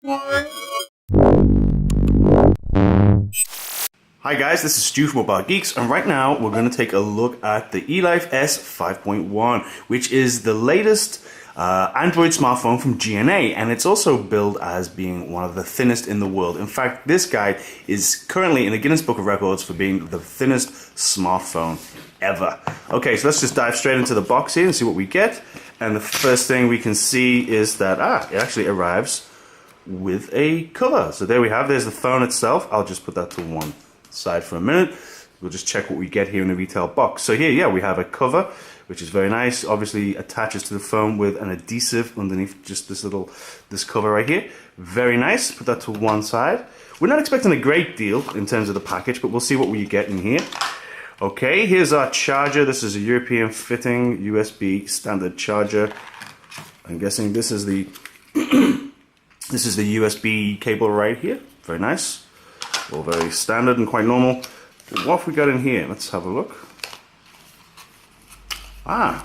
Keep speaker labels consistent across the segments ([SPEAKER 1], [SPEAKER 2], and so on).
[SPEAKER 1] Hi guys, this is Stu from Mobile Geeks, and right now we're going to take a look at the Elife S 5.1, which is the latest Android smartphone from Gionee, and it's also billed as being one of the thinnest in the world. In fact, this guy is currently in the Guinness Book of Records for being the thinnest smartphone ever. Okay, so let's just dive straight into the box here and see what we get. And the first thing we can see is that, it actually arrives with a cover. So there we have, there's the phone itself. I'll just put that to one side for a minute. We'll just check what we get here in the retail box. So here, we have a cover, which is very nice. Obviously attaches to the phone with an adhesive underneath just this cover right here. Very nice. Put that to one side. We're not expecting a great deal in terms of the package, but we'll see what we get in here. Okay, here's our charger. This is a European fitting USB standard charger. I'm guessing this is the this is the USB cable right here. Very nice. All very standard and quite normal. What have we got in here? Let's have a look. Oh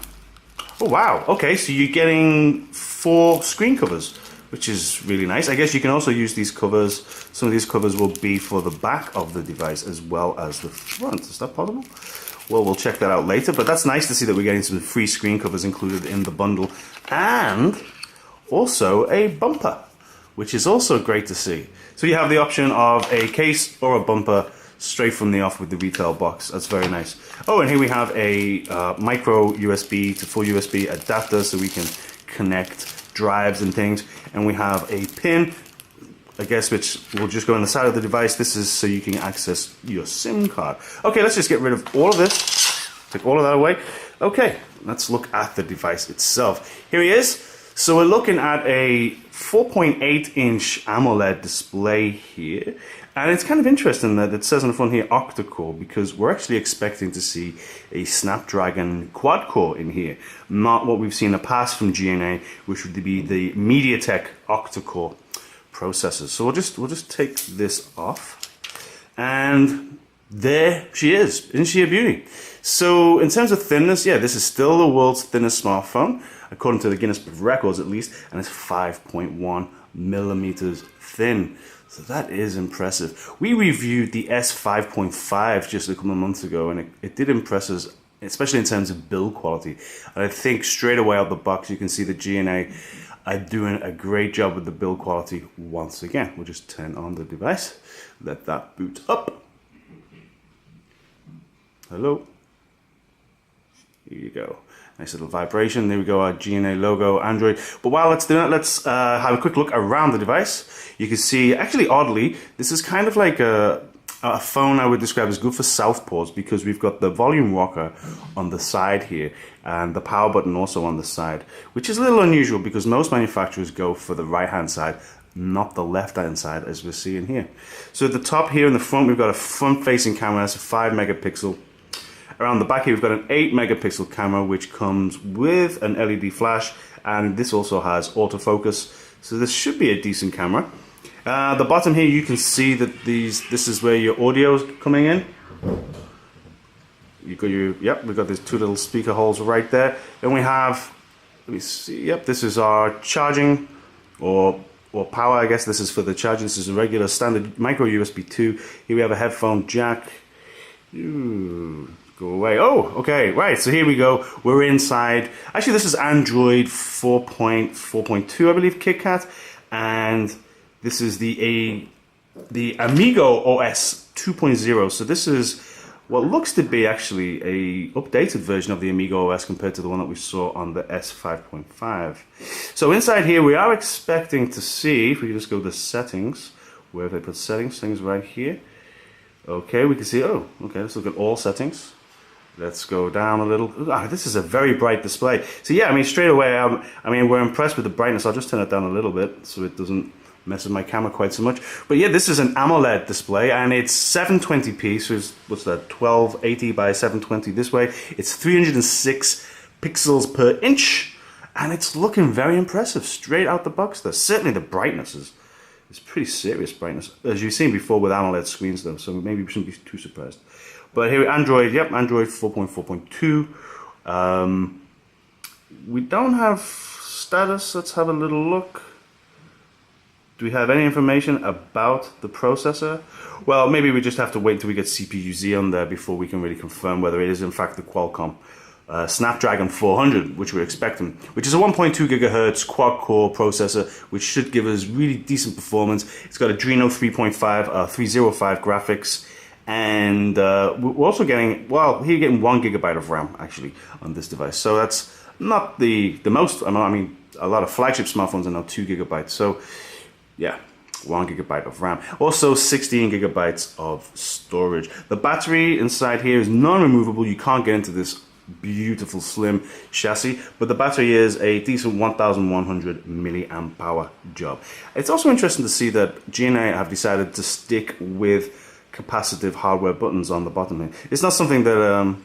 [SPEAKER 1] wow, okay, so you're getting 4 screen covers, which is really nice. I guess you can also use these covers. Some of these covers will be for the back of the device as well as the front. Is that possible? Well, we'll check that out later, but that's nice to see that we're getting some free screen covers included in the bundle. And also a bumper, which is also great to see. So you have the option of a case or a bumper straight from the off with the retail box. That's very nice. Oh, and here we have a micro USB to full USB adapter so we can connect drives and things. And we have a pin, I guess, which will just go on the side of the device. This is so you can access your SIM card. Okay, let's just get rid of all of this. Take all of that away. Okay, let's look at the device itself. Here he is. So we're looking at a 4.8-inch AMOLED display here, and it's kind of interesting that it says on the front here octa-core, because we're actually expecting to see a Snapdragon quad-core in here, not what we've seen in the past from Gionee, which would be the MediaTek octa-core processors. So we'll just take this off, and there she is. Isn't she a beauty? So in terms of thinness, yeah, this is still the world's thinnest smartphone, according to the Guinness Book of Records at least, and it's 5.1 millimeters thin. So that is impressive. We reviewed the S 5.5 just a couple of months ago, and it did impress us, especially in terms of build quality. And I think straight away out the box, you can see the Gionee are doing a great job with the build quality once again. We'll just turn on the device, let that boot up. Hello. Here you go. Nice little vibration. There we go, our Gionee logo, Android. But while it's doing it, let's have a quick look around the device. You can see, actually oddly, this is kind of like a phone I would describe as good for southpaws, because we've got the volume rocker on the side here and the power button also on the side, which is a little unusual because most manufacturers go for the right-hand side, not the left-hand side as we're seeing here. So at the top here in the front, we've got a front-facing camera. That's a 5 megapixel. Around the back here, we've got an 8 megapixel camera, which comes with an LED flash, and this also has autofocus, so this should be a decent camera. The bottom here, you can see that this is where your audio is coming in. You've got we've got these 2 little speaker holes right there. Then we have, let me see, this is our charging or power, I guess. This is for the charging. This is a regular standard micro USB 2. Here we have a headphone jack. Go away. Oh, okay, right. So here we go. We're inside. Actually, this is Android 4.2, I believe, KitKat, and this is the Amigo OS 2.0. So this is what looks to be actually a updated version of the Amigo OS compared to the one that we saw on the S 5.5. So inside here, we are expecting to see, if we just go to settings, where have they put settings? Things right here. Okay, we can see, okay, let's look at all settings. Let's go down a little. This is a very bright display. So yeah, I mean, straight away, I mean, we're impressed with the brightness. I'll just turn it down a little bit so it doesn't mess with my camera quite so much. But yeah, this is an AMOLED display, and it's 720p, so it's, what's that, 1280 by 720 this way. It's 306 pixels per inch, and it's looking very impressive straight out the box there. Certainly the brightness is pretty serious brightness, as you've seen before with AMOLED screens though, so maybe we shouldn't be too surprised. But here, Android, Android 4.4.2. We don't have status. Let's have a little look. Do we have any information about the processor? Well, maybe we just have to wait until we get CPU-Z on there before we can really confirm whether it is in fact the Qualcomm Snapdragon 400, which we're expecting, which is a 1.2 gigahertz quad-core processor, which should give us really decent performance. It's got Adreno 305 graphics, and we're also getting, well, here you're getting 1 gigabyte of RAM actually on this device. So that's not the most. I mean, a lot of flagship smartphones are now 2 gigabytes. So yeah, 1 gigabyte of RAM. Also 16 gigabytes of storage. The battery inside here is non-removable. You can't get into this beautiful slim chassis, but the battery is a decent 1100 milliamp hour job. It's also interesting to see that Gionee have decided to stick with capacitive hardware buttons on the bottom here. It's not something that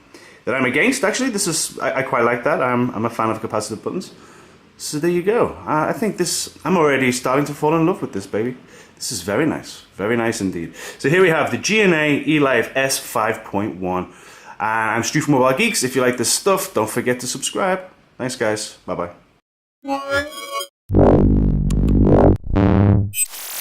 [SPEAKER 1] that I'm against, actually. This is, I quite like that. I'm a fan of capacitive buttons. So there you go. I think this, I'm already starting to fall in love with this baby. This is very nice indeed. So here we have the Gionee Elife S 5.1. I'm Stu from Mobile Geeks. If you like this stuff, don't forget to subscribe. Thanks guys, bye bye.